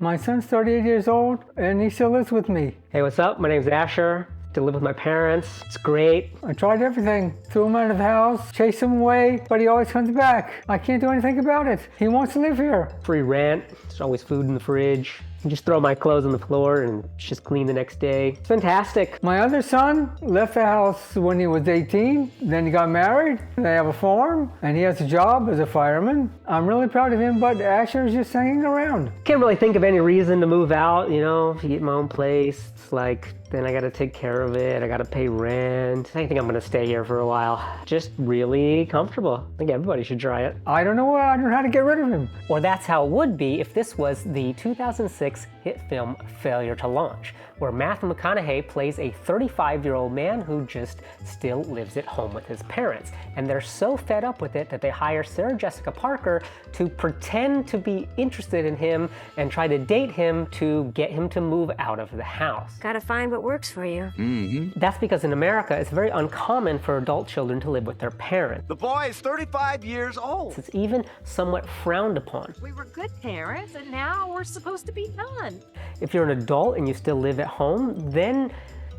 My son's 38 years old and he still lives with me. Hey, what's up? My name's Asher. Still live with my parents. It's great. I tried everything. Threw him out of the house, chased him away, but he always comes back. I can't do anything about it. He wants to live here. Free rent. There's always food in the fridge. I just throw my clothes on the floor and it's just clean the next day. It's fantastic. My other son left the house when he was 18. Then he got married. They have a farm and he has a job as a fireman. I'm really proud of him, but Asher's just hanging around. Can't really think of any reason to move out, you know, to get my own place. It's like, then I gotta take care of it. I gotta pay rent. I think I'm gonna stay here for a while. Just really comfortable. I think everybody should try it. I don't know how to get rid of him. Or that's how it would be if this was the 2006 hit film Failure to Launch, where Matthew McConaughey plays a 35-year-old man who just still lives at home with his parents. And they're so fed up with it that they hire Sarah Jessica Parker to pretend to be interested in him and try to date him to get him to move out of the house. Gotta find what works for you. Mm-hmm. That's because in America, it's very uncommon for adult children to live with their parents. The boy is 35 years old. It's even somewhat frowned upon. We were good parents, and now we're supposed to be done. If you're an adult and you still live at home, then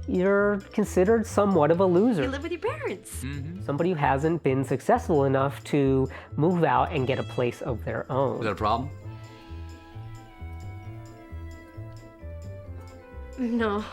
you're considered somewhat of a loser. You live with your parents. Mm-hmm. Somebody who hasn't been successful enough to move out and get a place of their own. Is that a problem? No.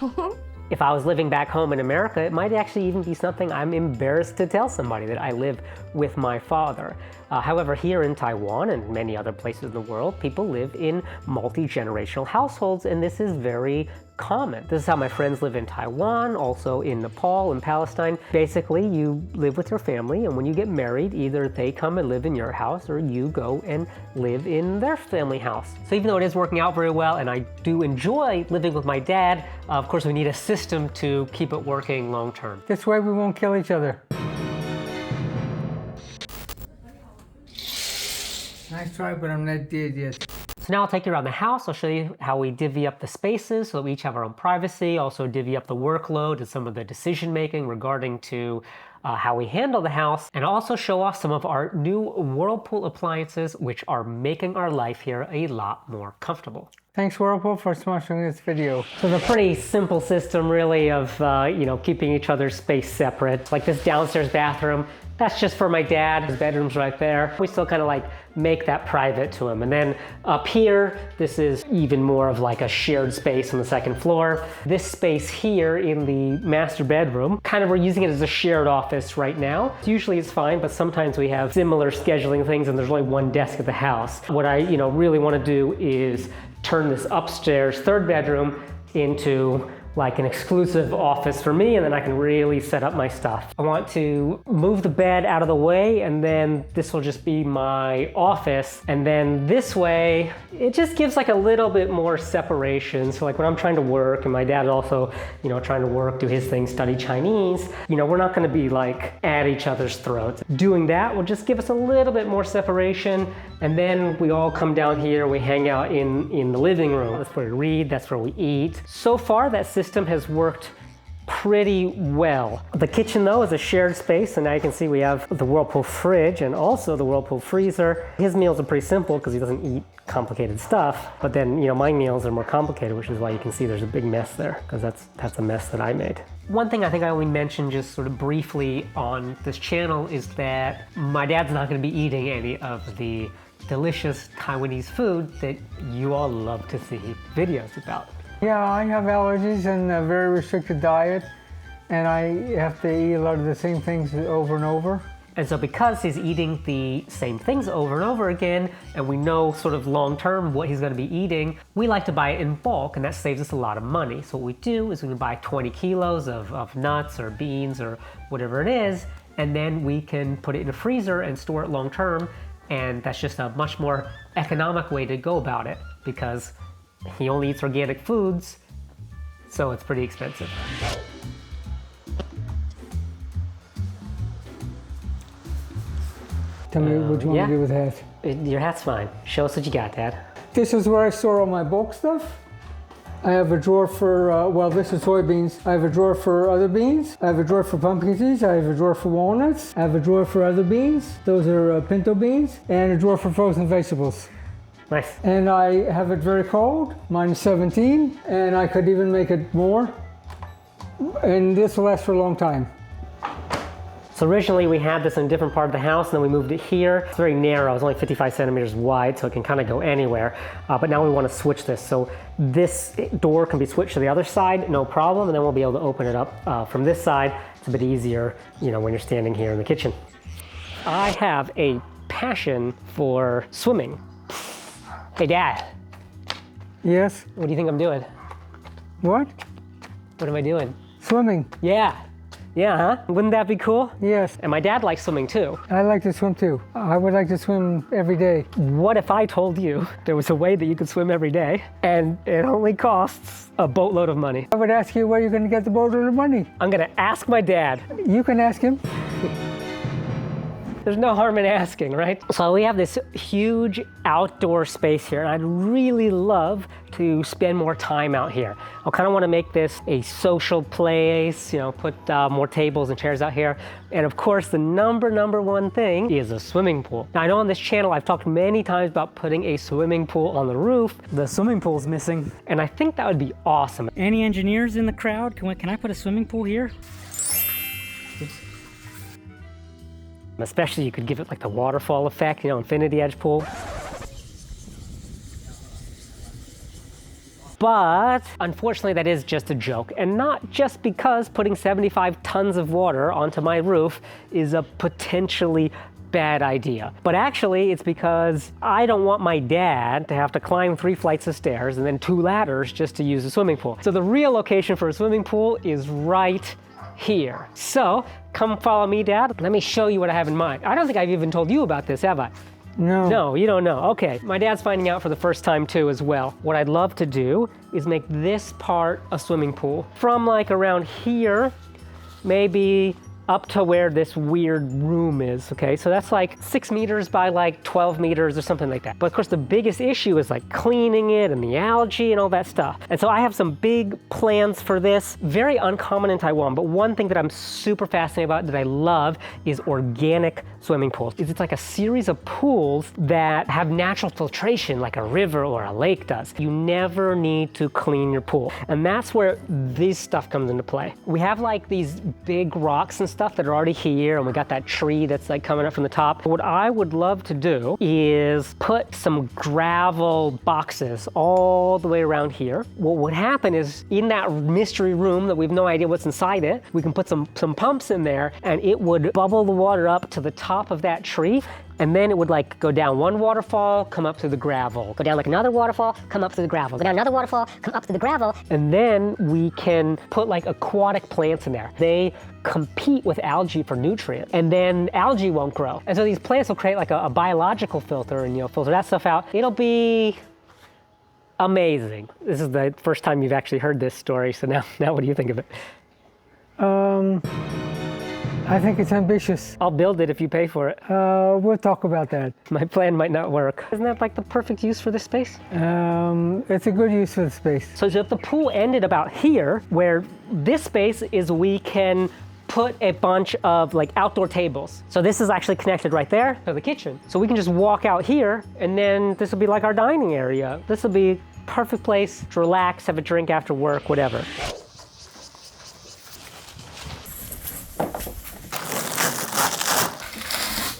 If I was living back home in America, it might actually even be something I'm embarrassed to tell somebody, that I live with my father. However, here in Taiwan and many other places in the world, people live in multi-generational households, and this is very common. This is how my friends live in Taiwan, also in Nepal and Palestine. Basically, you live with your family, and when you get married, either they come and live in your house or you go and live in their family house. So even though it is working out very well, and I do enjoy living with my dad, of course we need a system to keep it working long term. This way we won't kill each other. Nice try, but I'm not dead yet. So now I'll take you around the house. I'll show you how we divvy up the spaces so that we each have our own privacy, also divvy up the workload and some of the decision making regarding to how we handle the house, and also show off some of our new Whirlpool appliances which are making our life here a lot more comfortable. Thanks Whirlpool for sponsoring this video. So it's a pretty simple system really of keeping each other's space separate. Like this downstairs bathroom, that's just for my dad. His bedroom's right there. We still kind of like make that private to him. And then up here, this is even more of like a shared space on the second floor. This space here in the master bedroom, kind of we're using it as a shared office right now. Usually it's fine, but sometimes we have similar scheduling things and there's only one desk at the house. What I really want to do is turn this upstairs third bedroom into like an exclusive office for me, and then I can really set up my stuff. I want to move the bed out of the way, and then this will just be my office. And then this way, it just gives like a little bit more separation. So like when I'm trying to work, and my dad also, trying to work, do his thing, study Chinese, we're not gonna be like at each other's throats. Doing that will just give us a little bit more separation. And then we all come down here, we hang out in the living room. That's where we read, that's where we eat. So far, that system has worked pretty well. The kitchen though is a shared space, and now you can see we have the Whirlpool fridge and also the Whirlpool freezer. His meals are pretty simple because he doesn't eat complicated stuff, but then my meals are more complicated, which is why you can see there's a big mess there, because that's a mess that I made. One thing I think I only mentioned just sort of briefly on this channel is that my dad's not going to be eating any of the delicious Taiwanese food that you all love to see videos about. Yeah, I have allergies and a very restricted diet, and I have to eat a lot of the same things over and over. And so because he's eating the same things over and over again, and we know sort of long term what he's going to be eating, we like to buy it in bulk, and that saves us a lot of money. So what we do is we can buy 20 kilos of nuts or beans or whatever it is, and then we can put it in a freezer and store it long term, and that's just a much more economic way to go about it, because he only eats organic foods, so it's pretty expensive. Tell me what you want to do with the hat. Your hat's fine. Show us what you got, Dad. This is where I store all my bulk stuff. I have a drawer for, this is soybeans. I have a drawer for other beans. I have a drawer for pumpkin seeds. I have a drawer for walnuts. I have a drawer for other beans. Those are pinto beans. And a drawer for frozen vegetables. Nice. And I have it very cold, -17, and I could even make it more. And this will last for a long time. So originally we had this in a different part of the house, and then we moved it here. It's very narrow, it's only 55 centimeters wide, so it can kind of go anywhere. But now we want to switch this. So this door can be switched to the other side, no problem, and then we'll be able to open it up from this side. It's a bit easier, you know, when you're standing here in the kitchen. I have a passion for swimming. Hey, Dad. Yes? What do you think I'm doing? What? What am I doing? Swimming. Yeah. Yeah, huh? Wouldn't that be cool? Yes. And my dad likes swimming too. I like to swim too. I would like to swim every day. What if I told you there was a way that you could swim every day and it only costs a boatload of money? I would ask you where you're going to get the boatload of money. I'm gonna ask my dad. You can ask him. There's no harm in asking, right? So we have this huge outdoor space here, and I'd really love to spend more time out here. I kind of want to make this a social place, you know, put more tables and chairs out here. And of course, the number one thing is a swimming pool. Now, I know on this channel, I've talked many times about putting a swimming pool on the roof. The swimming pool's missing. And I think that would be awesome. Any engineers in the crowd? Can I put a swimming pool here? Especially you could give it like the waterfall effect, you know, infinity edge pool. But unfortunately that is just a joke, and not just because putting 75 tons of water onto my roof is a potentially bad idea. But actually it's because I don't want my dad to have to climb 3 flights of stairs and then 2 ladders just to use a swimming pool. So the real location for a swimming pool is right here. So come follow me, Dad. Let me show you what I have in mind. I don't think I've even told you about this, have I? No. No, you don't know. Okay, my dad's finding out for the first time too as well. What I'd love to do is make this part a swimming pool. From like around here, maybe up to where this weird room is, okay? So that's like 6 meters by like 12 meters or something like that. But of course the biggest issue is like cleaning it and the algae and all that stuff. And so I have some big plans for this. Very uncommon in Taiwan, but one thing that I'm super fascinated about that I love is organic swimming pools. It's like a series of pools that have natural filtration like a river or a lake does. You never need to clean your pool. And that's where this stuff comes into play. We have like these big rocks and stuff that are already here, and we got that tree that's like coming up from the top. What I would love to do is put some gravel boxes all the way around here. What would happen is in that mystery room that we have no idea what's inside it, we can put some pumps in there, and it would bubble the water up to the top of that tree. And then it would like go down one waterfall, come up through the gravel. Go down like another waterfall, come up through the gravel. Go down another waterfall, come up through the gravel. And then we can put like aquatic plants in there. They compete with algae for nutrients, and then algae won't grow. And so these plants will create like a biological filter and, you know, filter that stuff out. It'll be amazing. This is the first time you've actually heard this story, so now what do you think of it? I think it's ambitious. I'll build it if you pay for it. We'll talk about that. My plan might not work. Isn't that like the perfect use for this space? It's a good use for the space. So if the pool ended about here, where this space is, we can put a bunch of like outdoor tables. So this is actually connected right there to the kitchen. So we can just walk out here, and then this will be like our dining area. This will be a perfect place to relax, have a drink after work, whatever.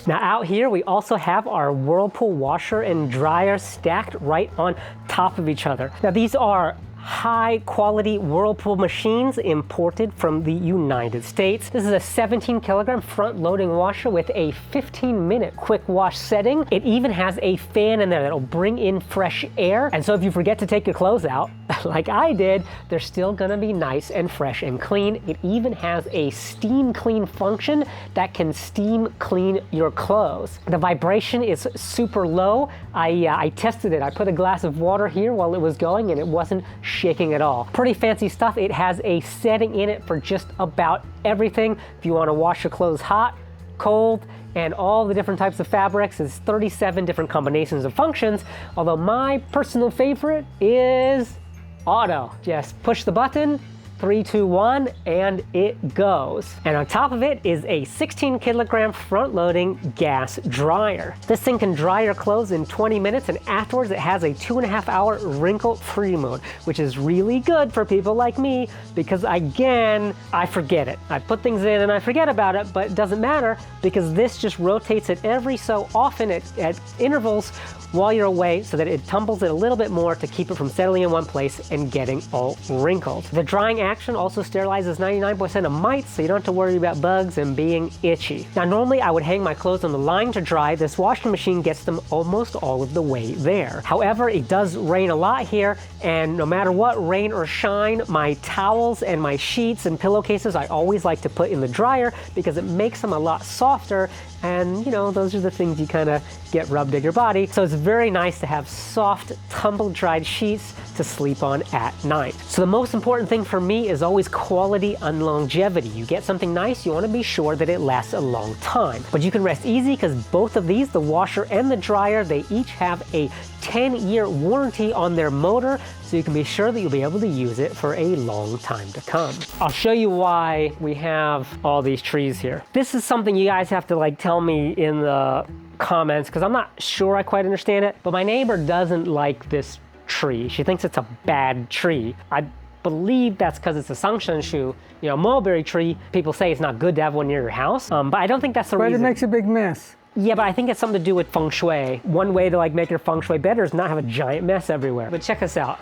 Now out here, we also have our Whirlpool washer and dryer stacked right on top of each other. Now these are high quality Whirlpool machines imported from the United States. This is a 17 kilogram front loading washer with a 15-minute quick wash setting. It even has a fan in there that'll bring in fresh air. And so if you forget to take your clothes out, like I did, they're still gonna be nice and fresh and clean. It even has a steam clean function that can steam clean your clothes. The vibration is super low. I tested it. I put a glass of water here while it was going, and it wasn't shaking at all. Pretty fancy stuff. It has a setting in it for just about everything. If you want to wash your clothes hot, cold, and all the different types of fabrics. There's 37 different combinations of functions, although my personal favorite is auto. Just push the button, 3, 2, 1, and it goes. And on top of it is a 16 kilogram front-loading gas dryer. This thing can dry your clothes in 20 minutes, and afterwards it has a 2.5-hour wrinkle-free mode, which is really good for people like me because, again, I forget it. I put things in and I forget about it, but it doesn't matter because this just rotates it every so often at intervals while you're away so that it tumbles it a little bit more to keep it from settling in one place and getting all wrinkled. The drying action also sterilizes 99% of mites, so you don't have to worry about bugs and being itchy. Now, normally I would hang my clothes on the line to dry. This washing machine gets them almost all of the way there. However, it does rain a lot here, and no matter what, rain or shine, my towels and my sheets and pillowcases I always like to put in the dryer because it makes them a lot softer, and you know, those are the things you kind of get rubbed in your body. So it's very nice to have soft, tumble-dried sheets to sleep on at night. So the most important thing for me is always quality and longevity. You get something nice, you want to be sure that it lasts a long time. But you can rest easy because both of these, the washer and the dryer, they each have a 10-year warranty on their motor, so you can be sure that you'll be able to use it for a long time to come. I'll show you why we have all these trees here. This is something you guys have to like tell me in the comments because I'm not sure I quite understand it, but my neighbor doesn't like this tree. She thinks it's a bad tree. I believe that's because it's a sangshanshu, you know, mulberry tree. People say it's not good to have one near your house, but I don't think that's the reason. But it makes a big mess. Yeah, but I think it's something to do with feng shui. One way to like make your feng shui better is not have a giant mess everywhere. But check this out.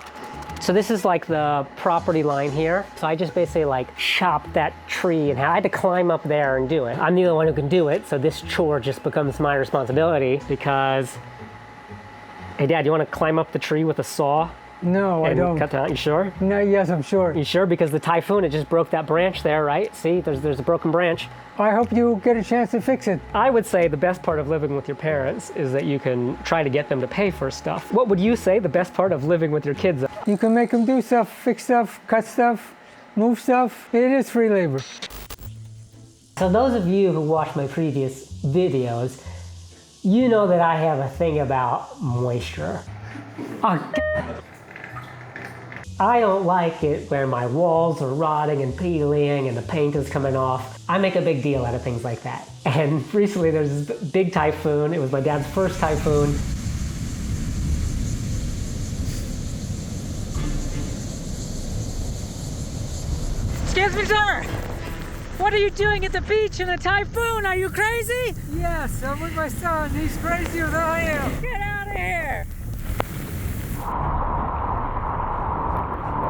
So this is like the property line here. So I just basically like chopped that tree and I had to climb up there and do it. I'm the only one who can do it, so this chore just becomes my responsibility because, hey Dad, you want to climb up the tree with a saw? No, I don't. Cut that. You sure? No, yes, I'm sure. You sure? Because the typhoon, it just broke that branch there, right? See, there's a broken branch. I hope you get a chance to fix it. I would say the best part of living with your parents is that you can try to get them to pay for stuff. What would you say the best part of living with your kids is? You can make them do stuff, fix stuff, cut stuff, move stuff. It is free labor. So those of you who watched my previous videos, you know that I have a thing about moisture. I don't like it where my walls are rotting and peeling and the paint is coming off. I make a big deal out of things like that. And recently there's this big typhoon. It was my dad's first typhoon. Excuse me, sir. What are you doing at the beach in a typhoon? Are you crazy? Yes, I'm with my son. He's crazier than I am. Get out of here.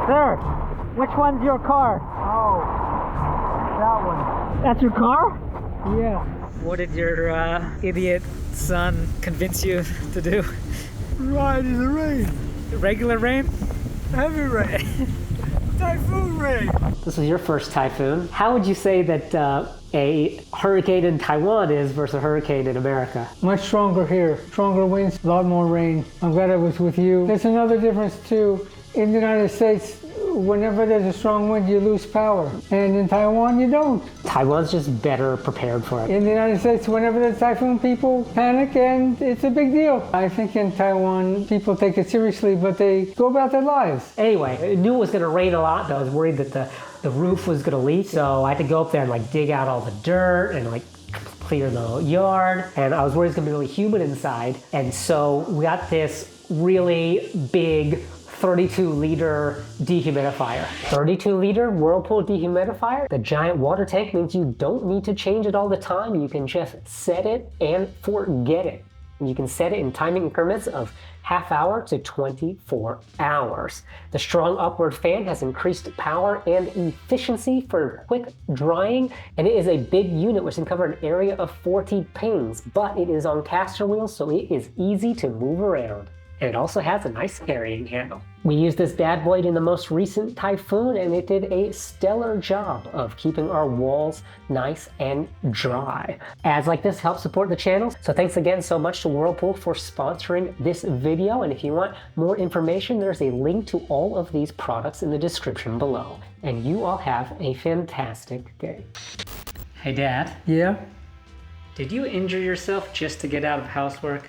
Sir, which one's your car? Oh, that one. That's your car? Yeah. What did your idiot son convince you to do? Ride in the rain. Regular rain? Heavy rain. Typhoon rain. This was your first typhoon. How would you say that a hurricane in Taiwan is versus a hurricane in America? Much stronger here. Stronger winds, a lot more rain. I'm glad I was with you. There's another difference too. In the United States, whenever there's a strong wind, you lose power. And in Taiwan, you don't. Taiwan's just better prepared for it. In the United States, whenever there's a typhoon, people panic and it's a big deal. I think in Taiwan, people take it seriously, but they go about their lives. Anyway, I knew it was gonna rain a lot, but I was worried that the roof was gonna leak. So I had to go up there and like dig out all the dirt and like clear the yard. And I was worried it's gonna be really humid inside. And so we got this really big 32-liter dehumidifier. 32-liter Whirlpool dehumidifier. The giant water tank means you don't need to change it all the time. You can just set it and forget it. You can set it in timing increments of half hour to 24 hours. The strong upward fan has increased power and efficiency for quick drying, and it is a big unit which can cover an area of 40 pings, but it is on caster wheels, so it is easy to move around. And it also has a nice carrying handle. We used this bad boy in the most recent typhoon, and it did a stellar job of keeping our walls nice and dry. Ads like this help support the channel, so thanks again so much to Whirlpool for sponsoring this video. And if you want more information, there's a link to all of these products in the description below. And you all have a fantastic day. Hey Dad. Yeah? Did you injure yourself just to get out of housework?